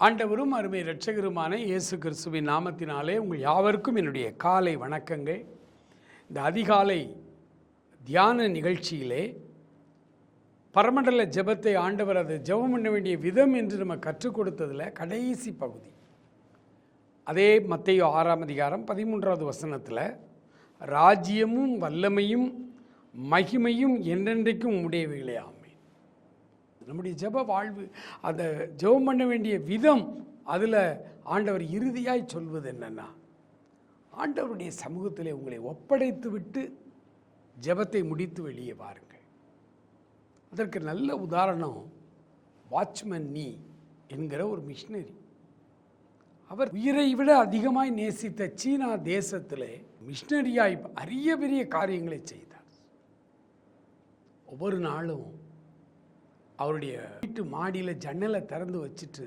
ஆண்டவரும் அருமை இரட்சகருமான இயேசு கிறிஸ்துவின் நாமத்தினாலே உங்கள் யாவருக்கும் என்னுடைய காலை வணக்கங்கள். இந்த அதிகாலை தியான நிகழ்ச்சியிலே பரமண்டல ஜெபத்தை ஆண்டவர் அதை ஜெபம் பண்ண வேண்டிய விதம் என்று நம்ம கற்றுக் கொடுத்ததில் கடைசி பகுதி. அதே மத்தேயு 6ஆம் அதிகாரம் 13வது வசனத்தில், ராஜ்யமும் வல்லமையும் மகிமையும் என்றென்றைக்கும் உடையவைகளே ஆமென். நம்முடைய ஜெப வாழ்வு, அந்த ஜெபம் பண்ண வேண்டிய விதம், அதில் ஆண்டவர் இறுதியாய் சொல்வது என்னென்னா, ஆண்டவருடைய சமூகத்திலே உங்களை ஒப்படைத்து விட்டு ஜெபத்தை முடித்து வெளியே வாருங்கள். அதற்கு நல்ல உதாரணம் வாட்ச்மேன் நீ என்கிற ஒரு மிஷினரி. அவர் உயிரை விட அதிகமாய் நேசித்த சீனா தேசத்திலே மிஷினரியாய் அரிய பெரிய காரியங்களை செய்தார். ஒவ்வொரு நாளும் அவருடைய வீட்டு மாடியில் ஜன்னலை திறந்து வச்சுட்டு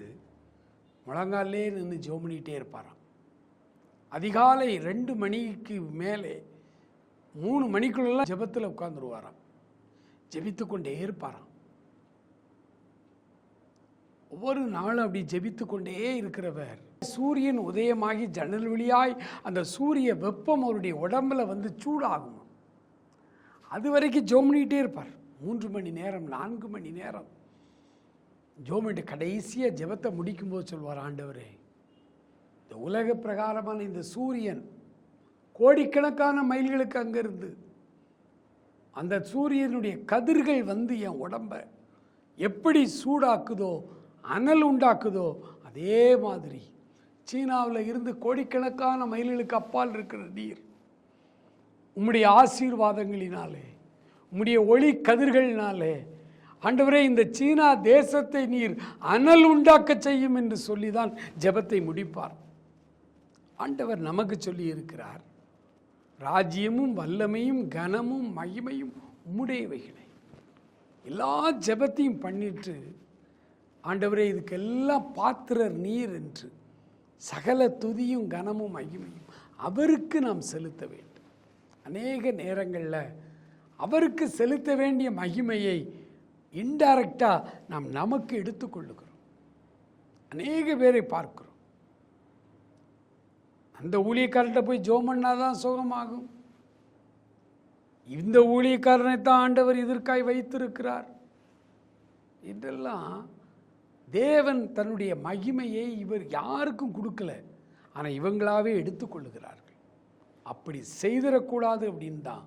முழங்காலே நின்று ஜெபம் பண்ணிகிட்டே இருப்பாராம். அதிகாலை 2 மணிக்கு மேலே 3 மணிக்குள்ளெல்லாம் ஜெபத்தில் உட்கார்ந்துருவாராம். ஜெபித்து கொண்டே இருப்பாராம். ஒவ்வொரு நாளும் அப்படி ஜெபித்து கொண்டே இருக்கிறவர், சூரியன் உதயமாகி ஜன்னல் வழியாய் அந்த சூரிய வெப்பம் அவருடைய உடம்புல வந்து சூடாகும். அது வரைக்கும் ஜெபம் பண்ணிகிட்டே இருப்பார். 3 மணி நேரம் 4 மணி நேரம் ஜோமிட்டு கடைசியாக ஜெபத்தை முடிக்கும்போது சொல்வார், ஆண்டவரே, இந்த உலக பிரகாரமான இந்த சூரியன் கோடிக்கணக்கான மைல்களுக்கு அங்கிருந்து அந்த சூரியனுடைய கதிர்கள் வந்து என் உடம்பை எப்படி சூடாக்குதோ, அனல் உண்டாக்குதோ, அதே மாதிரி சீனாவில் இருந்து கோடிக்கணக்கான மைல்களுக்கு அப்பால் இருக்கிற நீர் உம்முடைய ஆசீர்வாதங்களினாலே, உம்முடைய ஒளி கதிர்களினாலே ஆண்டவரே, இந்த சீனா தேசத்தை நீர் அனல் உண்டாக்க செய்யும் என்று சொல்லிதான் ஜெபத்தை முடிப்பார். ஆண்டவர் நமக்கு சொல்லி இருக்கிறார், ராஜ்யமும் வல்லமையும் கனமும் மகிமையும் உம்முடையவைகளே. எல்லா ஜெபத்தையும் பண்ணிட்டு, ஆண்டவரே இதுக்கெல்லாம் பாத்திரர் நீர் என்று சகல துதியும் கனமும் மகிமையும் அவருக்கு நாம் செலுத்த வேண்டும். அநேக நேரங்களில் அவருக்கு செலுத்த வேண்டிய மகிமையை இன்டைரக்டாக நாம் நமக்கு எடுத்துக்கொள்ளுகிறோம். அநேக பேரை பார்க்கிறோம், அந்த ஊழியக்காரர்கிட்ட போய் ஜெபம் பண்ணாதான் சுகமாகும், இந்த ஊழியக்காரனைத்தான் ஆண்டவர் இதற்காய் வைத்திருக்கிறார் என்றெல்லாம் தேவன் தன்னுடைய மகிமையை இவர் யாருக்கும் கொடுக்கல, ஆனால் இவங்களாவே எடுத்துக்கொள்ளுகிறார்கள். அப்படி செய்திடக்கூடாது அப்படின்னு தான்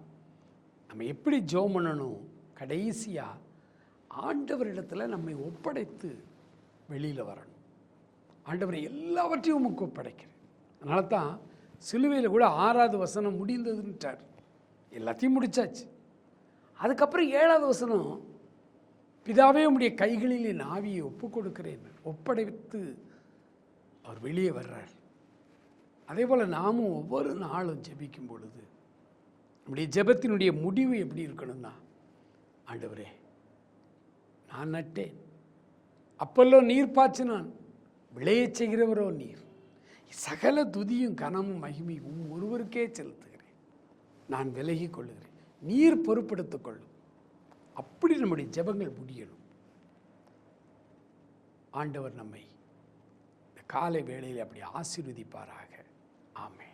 நம்ம எப்படி ஜெபம் பண்ணணும், கடைசியாக ஆண்டவரிடத்தில் நம்மை ஒப்படைத்து வெளியில் வரணும். ஆண்டவரை எல்லாவற்றையும் உமக்கு ஒப்படைக்கிறேன். அதனால தான் சிலுவையில் கூட 6வது வசனம் முடிந்ததுன்ட்டார். எல்லாத்தையும் முடிச்சாச்சு. அதுக்கப்புறம் 7வது வசனம், பிதாவே உம்முடைய கைகளில் என் ஆவியை ஒப்பு கொடுக்கிறேன், ஒப்படைத்து அவர் வெளியே வர்றார். அதே போல் நாமும் ஒவ்வொரு நாளும் ஜெபிக்கும் பொழுது நம்முடைய ஜெபத்தினுடைய முடிவு எப்படி இருக்கணும்னா, ஆண்டவரே, நான் நட்டேன், அப்பல்லோ நீர் பாய்ச்சினான், விளையச் செய்கிறவரோ நீர், சகல துதியும் கனமும் மகிமையும் ஒருவருக்கே செலுத்துகிறேன், நான் விலகி கொள்ளுகிறேன், நீர் பொறுப்படுத்திக் கொள்ளும். அப்படி நம்முடைய ஜெபங்கள் முடியணும். ஆண்டவர் நம்மை இந்த காலை வேளையில் அப்படி ஆசீர்வதிப்பாராக. ஆமென்.